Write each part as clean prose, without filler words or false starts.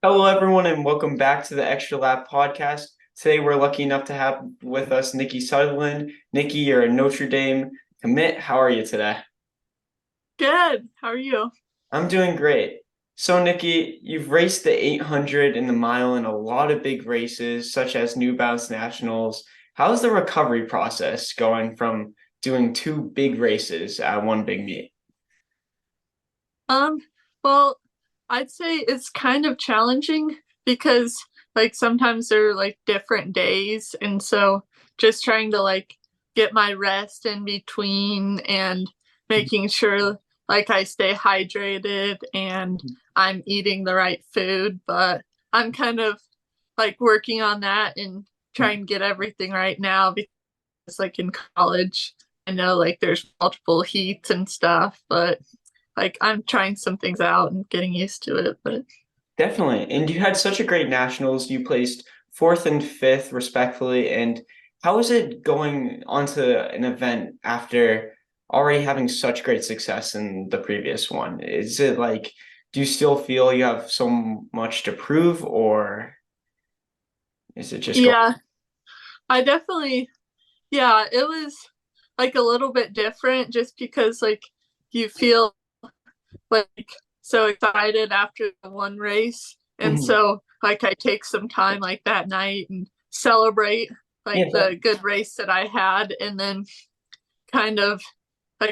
Hello, everyone, and welcome back to the Extra Lap podcast. Today, we're lucky enough to have with us Nicki Southerland. Nicki, you're a Notre Dame commit. How are you today? Good. How are you? I'm doing great. So, Nicki, you've raced the 800 and the mile in a lot of big races, such as New Balance Nationals. How's the recovery process going from doing two big races at one big meet? Um, well, I'd say it's kind of challenging because sometimes they're like different days, and so just trying to get my rest in between and making sure I stay hydrated and I'm eating the right food, but I'm kind of working on that and trying to get everything right now because in college I know there's multiple heats and stuff, but I'm trying some things out and getting used to it. But Definitely. And you had such a great nationals. You placed fourth and fifth, respectfully. And how is it going onto an event after already having such great success in the previous one? Is it like, do you still feel you have so much to prove, or is it just going? yeah, I definitely, yeah, it was a little bit different just because you feel like so excited after the one race. And Mhm. so I take some time that night and celebrate Yeah, the good race that I had, and then kind of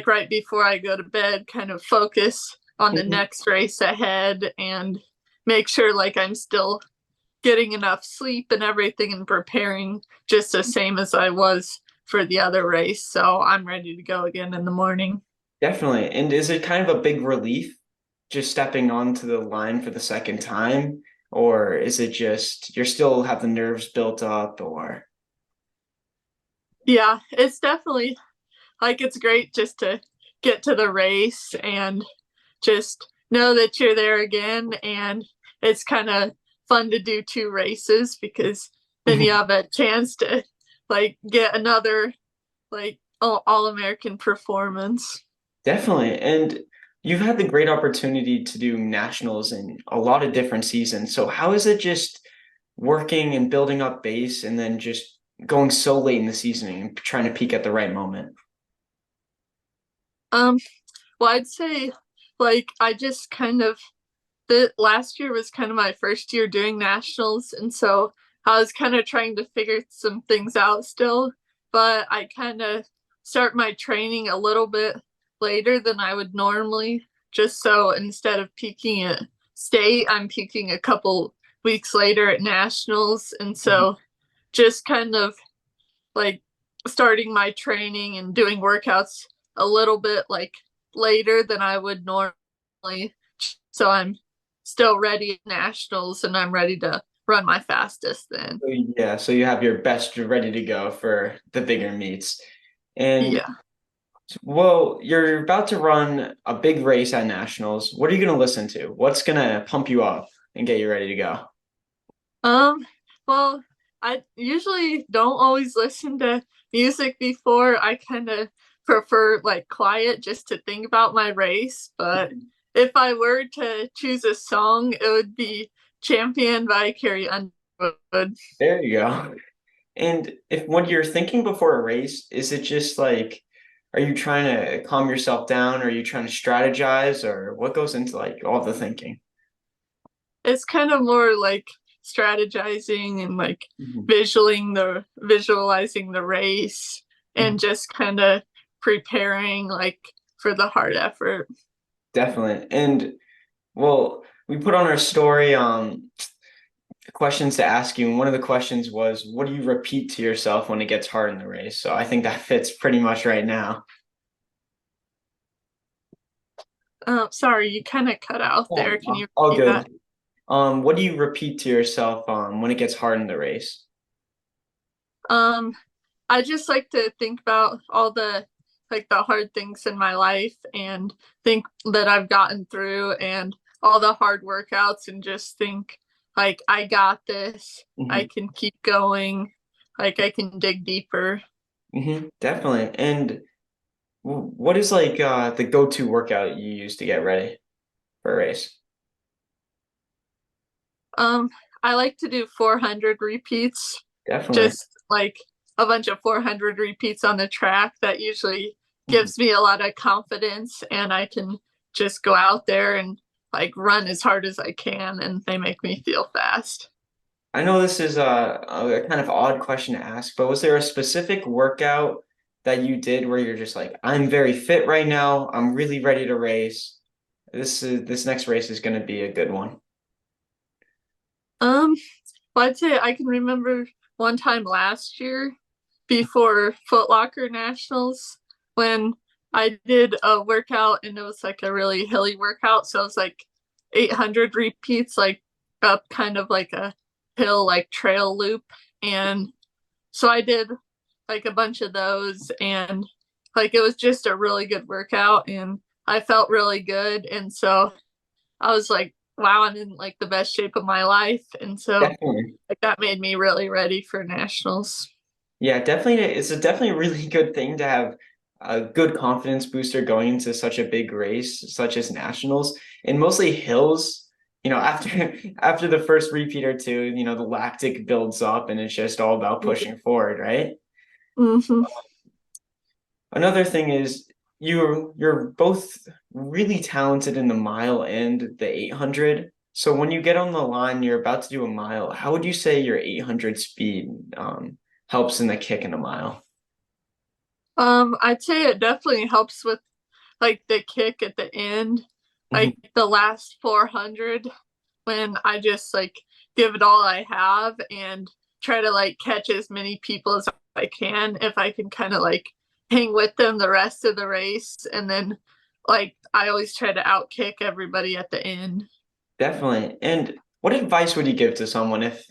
right before I go to bed, kind of focus on the mhm. next race ahead and make sure I'm still getting enough sleep and everything and preparing just the same as I was for the other race. So I'm ready to go again in the morning. Definitely. And is it kind of a big relief just stepping onto the line for the second time? Or is it just you're still have the nerves built up or Yeah, it's definitely it's great just to get to the race and just know that you're there again. And it's kind of fun to do two races because then you have a chance to get another all American performance. Definitely. And you've had the great opportunity to do nationals in a lot of different seasons. So how is it just working and building up base and then just going so late in the season and trying to peak at the right moment? Um, well, I'd say I just kind of the last year was kind of my first year doing nationals, and so I was kind of trying to figure some things out still, but I kind of start my training a little bit later than I would normally, just so instead of peaking at state, I'm peaking a couple weeks later at nationals, and so just kind of like starting my training and doing workouts a little bit later than I would normally. So I'm still ready at nationals and I'm ready to run my fastest then. Yeah, so you have your best ready to go for the bigger meets. And Yeah. well, you're about to run a big race at nationals. What are you going to listen to? What's going to pump you up and get you ready to go? Um, well, I usually don't always listen to music before. I kind of prefer quiet just to think about my race. But if I were to choose a song, it would be Champion by Carrie Underwood. There you go. And if when you're thinking before a race, is it just like, are you trying to calm yourself down? Are you trying to strategize, or what goes into like all the thinking? It's kind of more strategizing and Mhm. visualizing the race and Mhm. just kind of preparing for the hard effort. Definitely. And well, we put on our story questions to ask you, and one of the questions was, what do you repeat to yourself when it gets hard in the race? So I think that fits pretty much right now. Sorry, you kind of cut out Oh, there. Can you all repeat that? good. What do you repeat to yourself when it gets hard in the race? Um, I just like to think about all the the hard things in my life and think that I've gotten through and all the hard workouts and just think I got this. I Hmm. can keep going. I can dig deeper. Definitely. And what is like the go-to workout you use to get ready for a race? Um, I like to do 400 repeats, Definitely. just like a bunch of 400 repeats on the track. That usually Mhm. gives me a lot of confidence, and I can just go out there and like run as hard as I can, and they make me feel fast. I know this is a kind of odd question to ask, but was there a specific workout that you did where you're just like, I'm very fit right now. I'm really ready to race. This next race is going to be a good one. Um, well, I'd say I can remember one time last year before Foot Locker Nationals when I did a workout and it was like a really hilly workout. So it was like 800 repeats, like up kind of like a hill, like trail loop. And so I did like a bunch of those and like it was just a really good workout and I felt really good. And so I was like, wow, I'm in like the best shape of my life. And so Definitely. like that made me really ready for nationals. Yeah, definitely. It's a definitely a really good thing to have a good confidence booster going into such a big race, such as nationals, and mostly hills. After after the first repeat or two, the lactic builds up, and it's just all about pushing forward, right? Mm-hmm. Another thing is you're both really talented in the mile and the 800. So when you get on the line, you're about to do a mile. How would you say your 800 speed helps in the kick in a mile? I'd say it definitely helps with like the kick at the end, Mhm. like the last 400 when I just like give it all I have and try to like catch as many people as I can if I can kind of like hang with them the rest of the race and then like I always try to outkick everybody at the end. Definitely. And what advice would you give to someone if,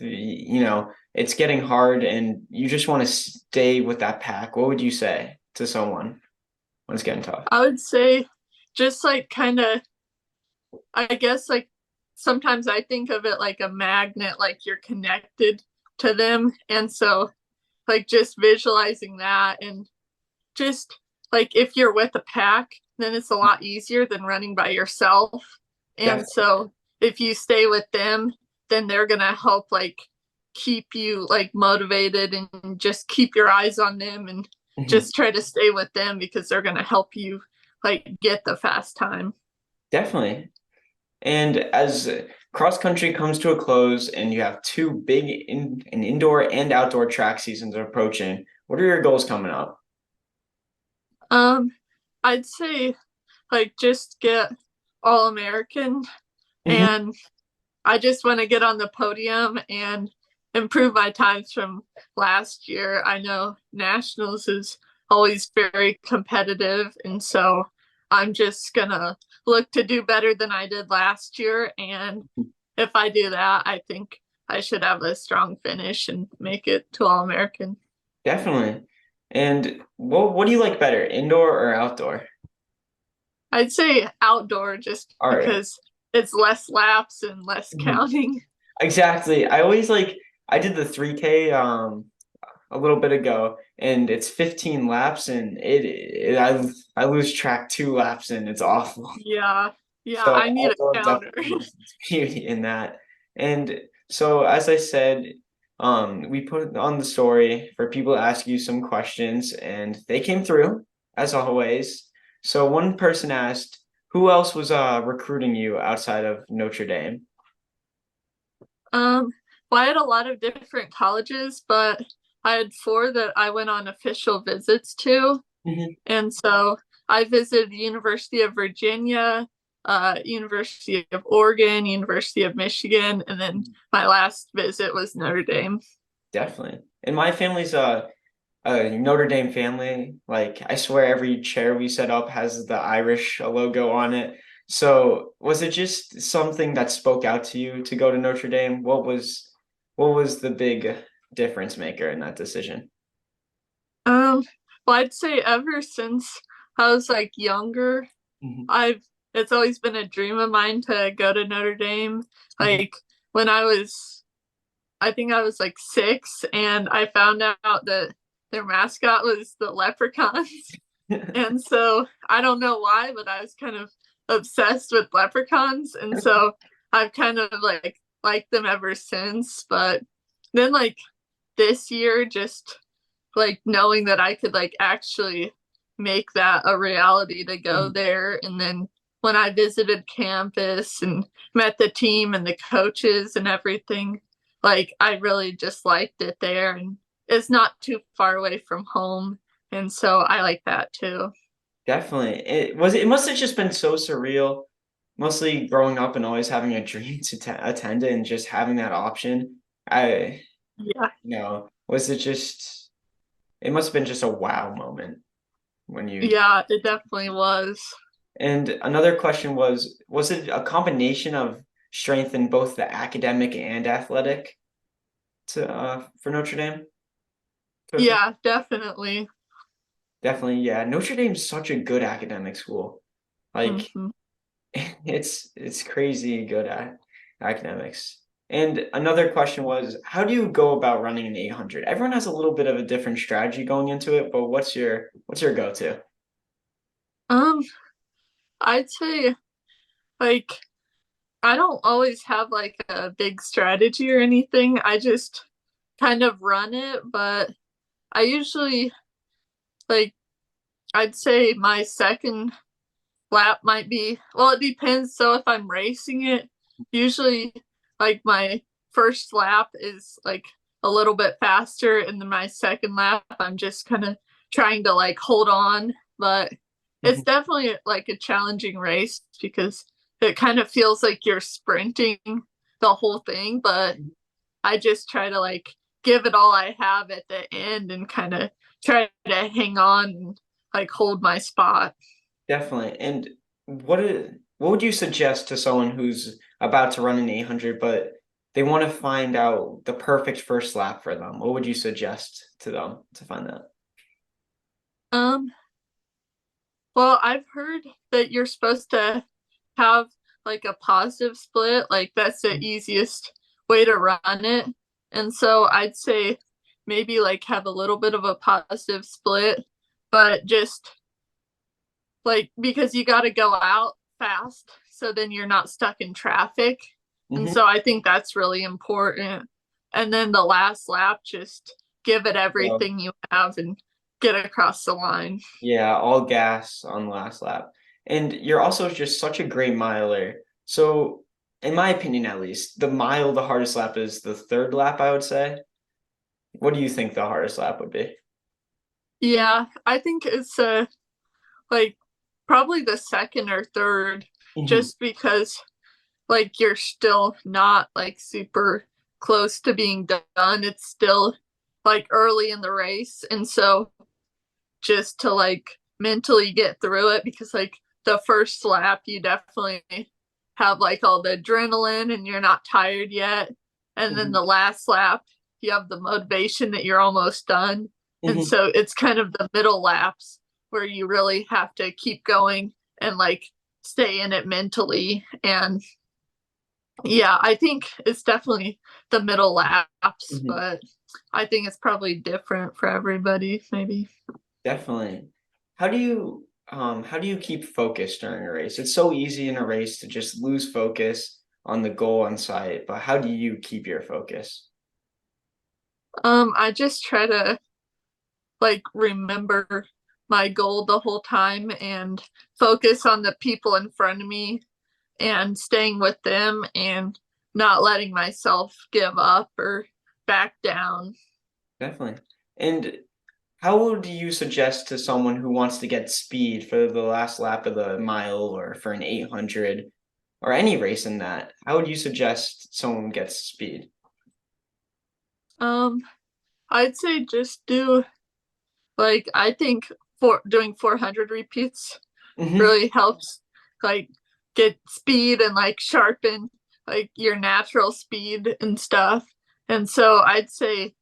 it's getting hard and you just want to stay with that pack? What would you say to someone when it's getting tough? I would say just like kind of I guess like sometimes I think of it like a magnet, like you're connected to them. And so like just visualizing that and just like if you're with a pack, then it's a lot easier than running by yourself. And Definitely. so if you stay with them, then they're gonna help like keep you like motivated and just keep your eyes on them and Mhm. just try to stay with them because they're gonna help you like get the fast time. Definitely. And as cross country comes to a close and you have two big an indoor and outdoor track seasons approaching, what are your goals coming up? Um, I'd say like just get all American Mhm. and I just want to get on the podium and improve my times from last year. I know nationals is always very competitive and so I'm just gonna look to do better than I did last year and if I do that, I think I should have a strong finish and make it to all American. Definitely. And what do you like better, indoor or outdoor? I'd say outdoor just All right. because it's less laps and less Mhm. counting. Exactly. I did the 3K a little bit ago and it's 15 laps and I lose track 2 laps and it's awful. Yeah. Yeah, So I need a outdoor counter. definitely has its beauty in that. And so as I said, we put it on the story for people to ask you some questions and they came through as always. So one person asked, who else was recruiting you outside of Notre Dame? Um, well, I had a lot of different colleges, but I had four that I went on official visits to. Mhm. And so I visited the University of Virginia, University of Oregon, University of Michigan, and then my last visit was Notre Dame. Definitely. And my family's a Notre Dame family. Like I swear every chair we set up has the Irish logo on it. So was it just something that spoke out to you to go to Notre Dame? What was the big difference maker in that decision? Um, well, I'd say ever since I was like younger, Mhm. I've it's always been a dream of mine to go to Notre Dame. Mhm. Like when I think I was like 6, and I found out that their mascot was the leprechauns. And so I don't know why, but I was kind of obsessed with leprechauns. And so I've kind of like liked them ever since. But then like this year, just like knowing that I could like actually make that a reality to go Mhm. there. And then when I visited campus and met the team and the coaches and everything, like I really just liked it there. And it's not too far away from home. And so I like that too. Definitely. It must have just been so surreal, mostly growing up and always having a dream to attend it and just having that option. I, Yeah. was it just, it must have been just a wow moment when you, Yeah, it definitely was. and another question was it a combination of strength in both the academic and athletic for Notre Dame to attend? Yeah, definitely. Definitely, yeah. Notre Dame's such a good academic school. Like, Hmm. it's crazy good at academics. And another question was, how do you go about running an 800? Everyone has a little bit of a different strategy going into it, but what's your go-to? Um, I'd say like I don't always have like a big strategy or anything. I just kind of run it, but I usually like I'd say my second lap might be, well, it depends. So if I'm racing it, usually like my first lap is like a little bit faster, and then my second lap, I'm just kind of trying to like hold on. But it's Mhm. definitely like a challenging race because it kind of feels like you're sprinting the whole thing, but I just try to like give it all I have at the end and kind of try to hang on and like hold my spot. Definitely. And what would you suggest to someone who's about to run an 800, but they want to find out the perfect first lap for them? What would you suggest to them to find that? Um, well, I've heard that you're supposed to have like a positive split, like that's the easiest way to run it. And so I'd say maybe like have a little bit of a positive split, but just like because you got to go out fast so then you're not stuck in traffic. And Hmm. so I think that's really important. And then the last lap, just give it So, everything you have and get across the line. yeah, all gas on the last lap. And you're also just such a great miler. So, in my opinion, at least, the hardest lap is the third lap, I would say. What do you think the hardest lap would be? Yeah, I think it's like probably the second or third, Hmm. just because like you're still not like super close to being done. It's still like early in the race. And so just to like mentally get through it, because like the first lap you definitely have like all the adrenaline and you're not tired yet, and then Hmm. the last lap you have the motivation that you're almost done. And Hmm. so it's kind of the middle laps where you really have to keep going and like stay in it mentally. And yeah, I think it's definitely the middle laps, Hmm. but I think it's probably different for everybody maybe. Definitely. How do you keep focus during a race? It's so easy in a race to just lose focus on the goal on sight, but how do you keep your focus? I just try to like remember my goal the whole time and focus on the people in front of me and staying with them and not letting myself give up or back down. Definitely. And how do you suggest to someone who wants to get speed for the last lap of the mile or for an 800 or any race in that? How would you suggest someone gets speed? Um, I'd say just do like I think for doing 400 repeats Hmm. really helps like get speed and like sharpen like your natural speed and stuff. And so I'd say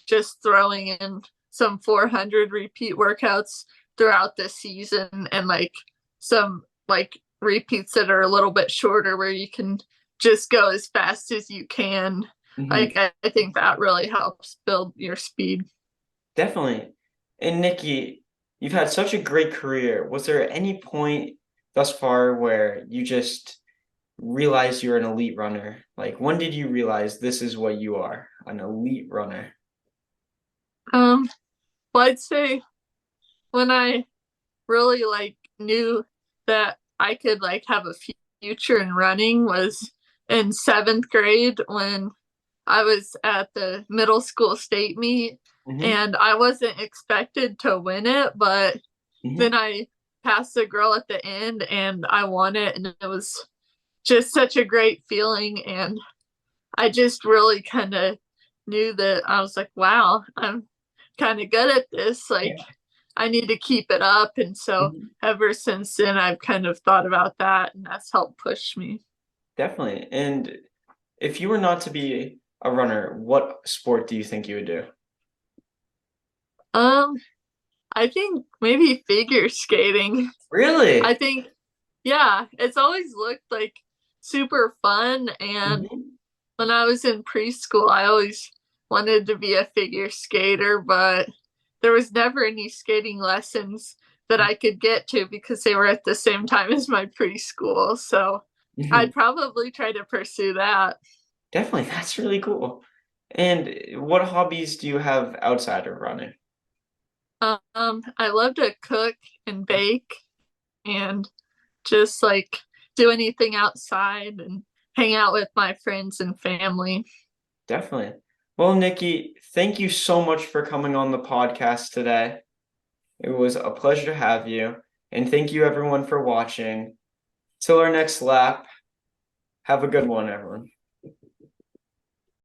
just throwing in some 400 repeat workouts throughout the season and like some like repeats that are a little bit shorter where you can just go as fast as you can. Hmm. Like I think that really helps build your speed. Definitely. And Nikki, you've had such a great career. Was there any point thus far where you just realize you're an elite runner? Like, when did you realize this is what you are, an elite runner? Um, well, I'd say when I really like knew that I could like have a future in running was in seventh grade when I was at the middle school state meet Hmm. and I wasn't expected to win it, but then Hmm. I passed the girl at the end and I won it and it was just such a great feeling and I just really kind of knew that I was like, wow, I'm kind of good at this. Like, Yeah. I need to keep it up. And so Mhm. ever since then, I've kind of thought about that, and that's helped push me. Definitely. And if you were not to be a runner, what sport do you think you would do? Um, I think maybe figure skating. I Really? think, yeah, it's always looked like super fun. And Hmm. when I was in preschool, I always wanted to be a figure skater, but there was never any skating lessons that I could get to because they were at the same time as my preschool. So Hmm. I'd probably try to pursue that. Definitely. That's really cool. And what hobbies do you have outside of running? I love to cook and bake and just like do anything outside and hang out with my friends and family. Definitely. Well, Nikki, thank you so much for coming on the podcast today. It was a pleasure to have you. And thank you everyone for watching. Till our next lap, have a good one, everyone.